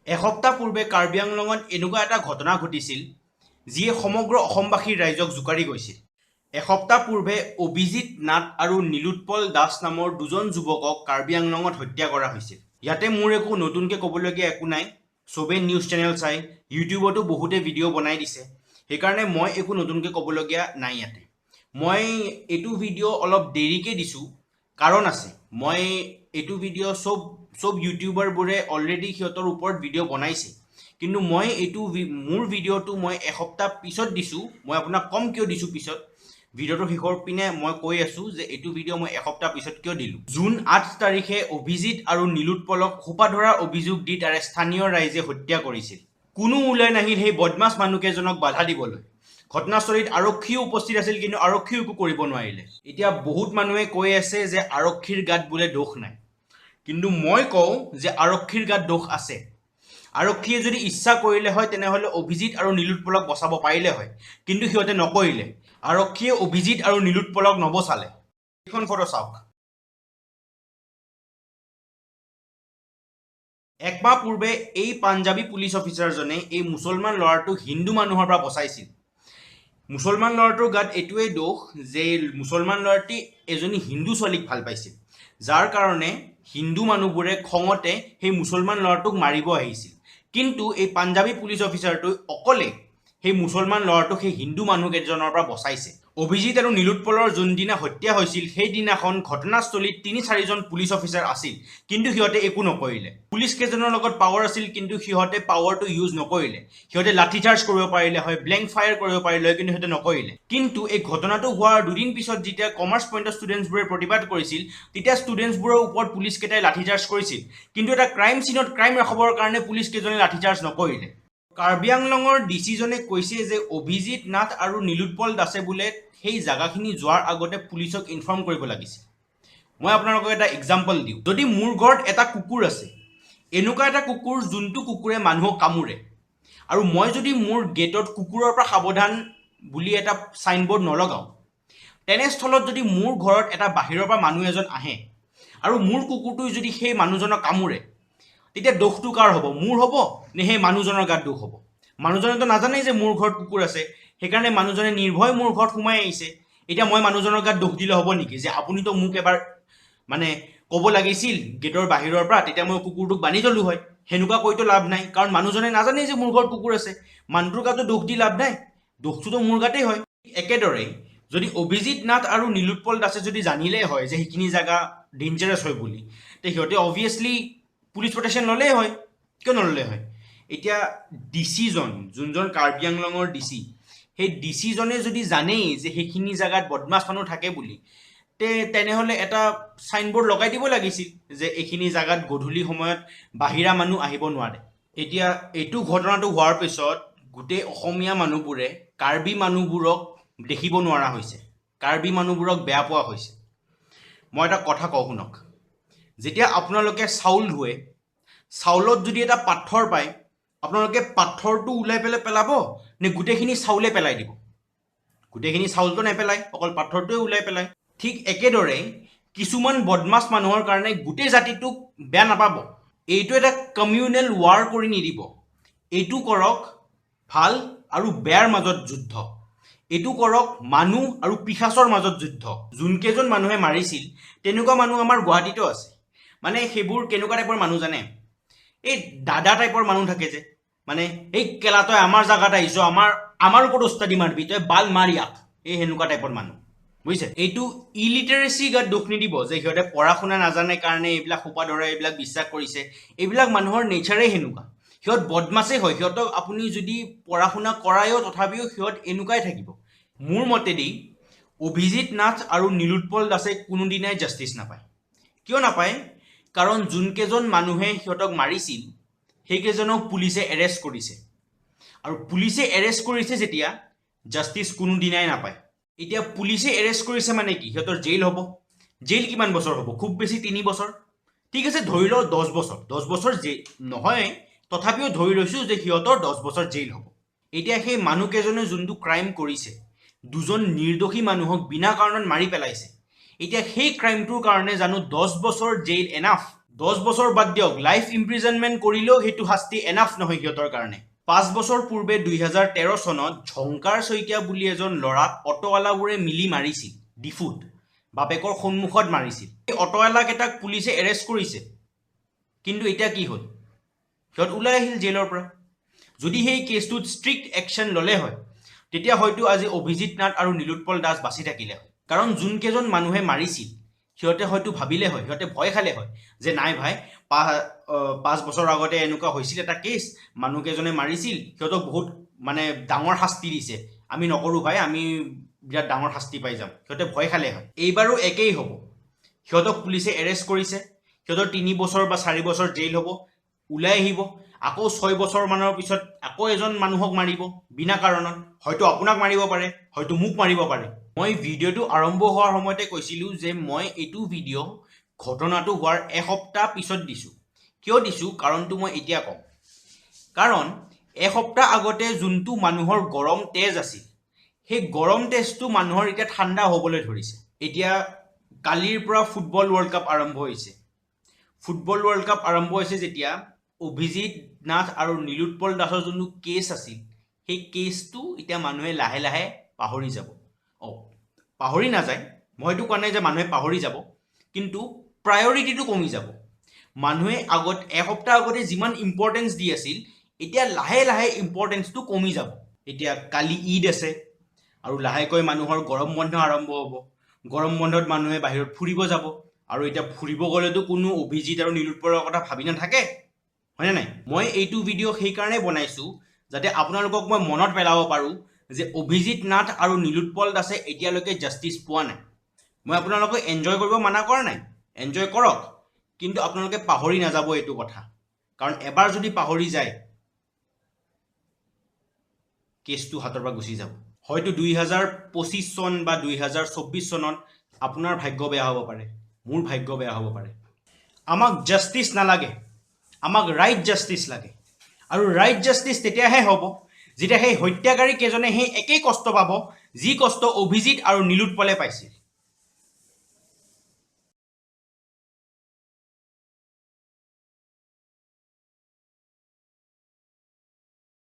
এসপ্তাহ পূৰ্বে কাৰ্বি আংলঙত এনেকুৱা এটা ঘটনা ঘটিছিল যিয়ে সমগ্ৰ অসমবাসীৰ ৰাইজক জোকাৰি গৈছিল। এসপ্তাহ পূৰ্বে অভিজিত নাথ আৰু নীলোৎপল দাস নামৰ দুজন যুৱকক কাৰ্বি আংলঙত হত্যা কৰা হৈছিল। ইয়াতে মোৰ একো নতুনকৈ ক'বলগীয়া একো নাই। চবেই নিউজ চেনেল চাই, ইউটিউবতো বহুতে ভিডিঅ' বনাই দিছে, সেইকাৰণে মই একো নতুনকৈ ক'বলগীয়া নাই ইয়াতে। মই এইটো ভিডিঅ' অলপ দেৰিকৈ দিছোঁ, কাৰণ আছে। মই এইটো ভিডিঅ' চব ইউটিউবাৰবোৰে অলৰেডি সিহঁতৰ ওপৰত ভিডিঅ' বনাইছে, কিন্তু মই মোৰ ভিডিঅ'টো মই এসপ্তাহ পিছত দিছোঁ। মই আপোনাক কম কিয় দিছোঁ পিছত, ভিডিঅ'টোৰ শেষৰ পিনে মই কৈ আছোঁ যে এইটো ভিডিঅ' মই এসপ্তাহ পিছত কিয় দিলোঁ। জুন 8 তাৰিখে অভিজিত আৰু নীলোৎপলক সোপা ধৰাৰ অভিযোগ দি তাৰে স্থানীয় ৰাইজে হত্যা কৰিছিল। কোনো ওলাই নাহিল সেই বদমাছ মানুহকেইজনক বাধা দিবলৈ। ঘটনাস্থলীত আৰক্ষীও উপস্থিত আছিল, কিন্তু আৰক্ষীও একো কৰিব নোৱাৰিলে। এতিয়া বহুত মানুহে কৈ আছে যে আৰক্ষীৰ গাত বোলে দোষ নাই, কিন্তু মই কওঁ যে আৰক্ষীৰ গাত দোষ আছে। আৰক্ষীয়ে যদি ইচ্ছা কৰিলে হয় তেনেহ'লে অভিজিত আৰু নীলোৎপলক বচাব পাৰিলে হয়, কিন্তু সিহঁতে নকৰিলে। আৰক্ষীয়ে অভিজিত আৰু নীলোৎপলক নবচালে। এইখন ফটো চাওক। একমাহ পূৰ্বে এই পাঞ্জাবী পুলিচ অফিচাৰজনে এই মুছলমান ল'ৰাটোক হিন্দু মানুহৰ পৰা বচাইছিল। মুছলমান ল'ৰাটোৰ গাত এইটোৱেই দোষ যে মুছলমান ল'ৰাটি এজনী হিন্দু ছোৱালীক ভাল পাইছিল, যাৰ কাৰণে হিন্দু মানুহবোৰে খঙতে সেই মুছলমান ল'ৰাটোক মাৰিব আহিছিল। কিন্তু এই পাঞ্জাবী পুলিচ অফিচাৰটোৱে অকলে সেই মুছলমান ল'ৰাটোক সেই হিন্দু মানুহকেইজনৰ পৰা বচাইছে। অভিজিত আৰু নীলোৎপলৰ যোনদিনা হত্যা হৈছিল সেইদিনাখন ঘটনাস্থলীত ৩-৪জন পুলিচ অফিচাৰ আছিল, কিন্তু সিহঁতে একো নকৰিলে। পুলিচ কেইজনৰ লগত পাৱাৰ আছিল, কিন্তু সিহঁতে পাৱাৰটো ইউজ নকৰিলে। সিহঁতে লাঠি চাৰ্জ কৰিব পাৰিলে হয়, ব্লেংক ফায়াৰ কৰিব পাৰিলে হয়, কিন্তু সিহঁতে নকৰিলে। কিন্তু এই ঘটনাটো হোৱাৰ দুদিন পিছত যেতিয়া কমাৰ্চ পইণ্টৰ ষ্টুডেণ্টছবোৰে প্ৰতিবাদ কৰিছিল, তেতিয়া ষ্টুডেণ্টছবোৰৰ ওপৰত পুলিচ কেইটাই লাঠি চাৰ্জ কৰিছিল, কিন্তু এটা ক্ৰাইম চিনত ক্ৰাইম ৰখাবৰ কাৰণে পুলিচ কেইজনে লাঠি চাৰ্জ নকৰিলে। কাৰ্বি আংলঙৰ ডিচিজনে কৈছে যে অভিজিত নাথ আৰু নীলোৎপল দাসে বোলে সেই জাগাখিনি যোৱাৰ আগতে পুলিচক ইনফৰ্ম কৰিব লাগিছিল। মই আপোনালোকক এটা এক্সাম্পল দিওঁ। যদি মোৰ ঘৰত এটা কুকুৰ আছে, এনেকুৱা এটা কুকুৰ যোনটো কুকুৰে মানুহক কামোৰে, আৰু মই যদি মোৰ গেটত কুকুৰৰ পৰা সাৱধান বুলি এটা চাইনবোৰ্ড নলগাওঁ, তেনেস্থলত যদি মোৰ ঘৰত এটা বাহিৰৰ পৰা মানুহ এজন আহে আৰু মোৰ কুকুৰটোৱে যদি সেই মানুহজনক কামোৰে, তেতিয়া দোষটো কাৰ হ'ব? মোৰ হ'ব নে সেই মানুহজনৰ গাত দোষ হ'ব? মানুহজনেতো নাজানেই যে মোৰ ঘৰত কুকুৰ আছে, সেইকাৰণে মানুহজনে নিৰ্ভয় মোৰ ঘৰত সোমাই আহিছে। এতিয়া মই মানুহজনৰ গাত দোষ দিলে হ'ব নেকি যে আপুনিতো মোক এবাৰ ক'ব লাগিছিল গেটৰ বাহিৰৰ পৰা, তেতিয়া মই কুকুৰটোক বান্ধি থলোঁ হয়? সেনেকুৱা কৈতো লাভ নাই, কাৰণ মানুহজনে নাজানেই যে মোৰ ঘৰত কুকুৰ আছে। মানুহটোৰ গাতো দোষ দি লাভ নাই, দোষটোতো মোৰ গাতেই হয়। একেদৰে যদি অভিজিত নাথ আৰু নীলোৎপল দাসে যদি জানিলেই হয় যে সেইখিনি জেগা ডেঞ্জাৰাছ হয় বুলি, তে সিহঁতে অবভিয়াছলি পুলিচ প্ৰটেকশ্যন ল'লেই হয়। কিয় নল'লে হয়? এতিয়া ডিচিজন, যোনজন কাৰ্বি আংলঙৰ ডিচি, সেই ডিচিজনে যদি জানেই যে সেইখিনি জেগাত বদমাছ মানুহ থাকে বুলি, তেনেহ'লে এটা চাইনবোৰ্ড লগাই দিব লাগিছিল যে এইখিনি জেগাত গধূলি সময়ত বাহিৰা মানুহ আহিব নোৱাৰে। এতিয়া এইটো ঘটনাটো হোৱাৰ পিছত গোটেই অসমীয়া মানুহবোৰে কাৰ্বি মানুহবোৰক দেখিব নোৱাৰা হৈছে, কাৰ্বি মানুহবোৰক বেয়া পোৱা হৈছে। মই এটা কথা কওঁ শুনক। যেতিয়া আপোনালোকে চাউল ধুৱে, চাউলত যদি এটা পাথৰ পায়, আপোনালোকে পাথৰটো ওলাই পেলাব নে গোটেইখিনি চাউলে পেলাই দিব? গোটেইখিনি চাউলটো নেপেলায়, অকল পাথৰটোৱে ওলাই পেলায়। ঠিক একেদৰে কিছুমান বদমাছ মানুহৰ কাৰণে গোটেই জাতিটোক বেয়া নাপাব। এইটো এটা কমিউনেল ৱাৰ কৰি নিদিব। এইটো কৰক ভাল আৰু বেয়াৰ মাজত যুদ্ধ। এইটো কৰক মানুহ আৰু পিশাচৰ মাজত যুদ্ধ। যোনকেইজন মানুহে মাৰিছিল তেনেকুৱা মানুহ আমাৰ গুৱাহাটীতো আছে। সেইবোৰ কেনেকুৱা টাইপৰ মানুহ জানে? এই দাদা টাইপৰ মানুহ থাকে যে, এই কেলা তই আমাৰ জেগাত আহিছ, আমাৰ ওপৰত উস্তাদি মাৰিবি, তই বাল মাৰ ইয়াক, এই সেনেকুৱা টাইপৰ মানুহ, বুজিছে? এইটো ইলিটাৰেচি গাত দোষ নিদিব যে সিহঁতে পঢ়া শুনা নাজানে কাৰণে এইবিলাক সোপা ধৰা এইবিলাক বিশ্বাস কৰিছে। এইবিলাক মানুহৰ নেচাৰেই সেনেকুৱা। সিহঁত বদমাছেই হয়। সিহঁতক আপুনি যদি পঢ়া শুনা কৰায়ো তথাপিও সিহঁত এনেকুৱাই থাকিব। মোৰ মতেদি অভিজিত নাথ আৰু নীলোৎপল দাসে কোনোদিনাই জাষ্টিচ নাপায়। কিয় নাপায়? কাৰণ যোনকেইজন মানুহে সিহঁতক মাৰিছিল সেইকেইজনক পুলিচে এৰেষ্ট কৰিছে, আৰু পুলিচে এৰেষ্ট কৰিছে যেতিয়া জাষ্টিচ কোনোদিনাই নাপায়। এতিয়া পুলিচে এৰেষ্ট কৰিছে মানে কি? সিহঁতৰ জেইল হ'ব। জেইল কিমান বছৰ হ'ব? খুব বেছি 3 বছৰ। ঠিক আছে, ধৰি লওঁ 10 বছৰ। 10 বছৰ জেইল নহয়, তথাপিও ধৰি লৈছোঁ যে সিহঁতৰ 10 বছৰ জেইল হ'ব। এতিয়া সেই মানুহকেইজনে যোনটো ক্ৰাইম কৰিছে, দুজন নিৰ্দোষী মানুহক বিনা কাৰণত মাৰি পেলাইছে, এতিয়া সেই ক্ৰাইমটোৰ কাৰণে জানো 10 বছৰ জেইল এনাফ? 10 বছৰ বাদ দিয়ক, লাইফ ইমপ্ৰিজনমেণ্ট কৰিলেও সেইটো শাস্তি এনাফ নহয় সিহঁতৰ কাৰণে। 5 বছৰ পূৰ্বে 2013 চনত ঝংকাৰ শইকীয়া বুলি এজন ল'ৰাক অটোৱালাবোৰে মিলি মাৰিছিল ডিফুত, বাপেকৰ সন্মুখত মাৰিছিল। এই অটোৱালাকেইটাক পুলিচে এৰেষ্ট কৰিছে, কিন্তু এতিয়া কি হ'ল? সিহঁত ওলাই আহিল জেলৰ পৰা। যদি সেই কেছটোত ষ্ট্ৰিক্ট একশ্যন ল'লে হয়, তেতিয়া হয়তো আজি অভিজিত নাথ আৰু নীলোৎপল দাস বাচি থাকিলে হয়। কাৰণ যোনকেইজন মানুহে মাৰিছিল সিহঁতে হয়তো ভাবিলে হয়, সিহঁতে ভয় খালে হয় যে নাই ভাই 5 বছৰ আগতে এনেকুৱা হৈছিল এটা কেছ, মানুহকেইজনে মাৰিছিল, সিহঁতক বহুত মানে ডাঙৰ শাস্তি দিছে, আমি নকৰোঁ ভাই, আমি বিৰাট ডাঙৰ শাস্তি পাই যাম, সিহঁতে ভয় খালে হয়। এইবাৰো একেই হ'ব। সিহঁতক পুলিচে এৰেষ্ট কৰিছে, সিহঁতৰ 3 বছৰ বা 4 বছৰ জেইল হ'ব, ওলাই আহিব, আকৌ 6 বছৰ মানৰ পিছত আকৌ এজন মানুহক মাৰিব বিনা কাৰণত। হয়তো আপোনাক মাৰিব পাৰে, হয়তো মোক মাৰিব পাৰে। মই ভিডিঅ'টো আৰম্ভ হোৱাৰ সময়তে কৈছিলোঁ যে মই এইটো ভিডিঅ' ঘটনাটো হোৱাৰ এসপ্তাহ পিছত দিছোঁ। কিয় দিছোঁ কাৰণটো মই এতিয়া ক'ম। কাৰণ এসপ্তাহ আগতে যোনটো মানুহৰ গৰম তেজ আছিল, সেই গৰম তেজটো মানুহৰ এতিয়া ঠাণ্ডা হ'বলৈ ধৰিছে। এতিয়া কালিৰ পৰা ফুটবল ৱৰ্ল্ড কাপ আৰম্ভ হৈছে। ফুটবল ৱৰ্ল্ড কাপ আৰম্ভ হৈছে যেতিয়া অভিজিত নাথ আৰু নীলোৎপল দাসৰ যোনটো কেছ আছিল, সেই কেছটো এতিয়া মানুহে লাহে লাহে পাহৰি যাব। পাহৰি নাযায়, মই এইটো কোৱা নাই যে মানুহে পাহৰি যাব, কিন্তু প্ৰায়ৰিটিটো কমি যাব। মানুহে এসপ্তাহ আগতে যিমান ইম্পৰ্টেঞ্চ দি আছিল, এতিয়া লাহে লাহে ইম্পৰ্টেঞ্চটো কমি যাব। এতিয়া কালি ঈদ আছে আৰু লাহেকৈ মানুহৰ গৰম বন্ধ আৰম্ভ হ'ব। গৰম বন্ধত মানুহে বাহিৰত ফুৰিব যাব, আৰু এতিয়া ফুৰিব গ'লেতো কোনো অভিজিত আৰু নীলোৎপলৰ কথা ভাবি নাথাকে, হয়নে নাই? মই এইটো ভিডিঅ' সেইকাৰণে বনাইছোঁ যাতে আপোনালোকক মই মনত পেলাব পাৰোঁ যে অভিজিত নাথ আৰু নীলোৎপল দাসে এতিয়ালৈকে জাষ্টিচ পোৱা নাই। মই আপোনালোকক এনজয় কৰিব মানা কৰা নাই, এনজয় কৰক, কিন্তু আপোনালোকে পাহৰি নাযাব এইটো কথা। কাৰণ এবাৰ যদি পাহৰি যায়, কেছটো হাতৰ পৰা গুচি যাব। হয়তো 2025 চন বা 2024 চনত আপোনাৰ ভাগ্য বেয়া হ'ব পাৰে, মোৰ ভাগ্য বেয়া হ'ব পাৰে। আমাক জাষ্টিচ নালাগে, আমাক ৰাইট জাষ্টিচ লাগে। আৰু ৰাইট জাষ্টিচ তেতিয়াহে হ'ব যেতিয়া সেই হত্যাকাৰী কেইজনে সেই একেই কষ্ট পাব যি কষ্ট অভিজিত আৰু নীলোৎপলে পাইছিল।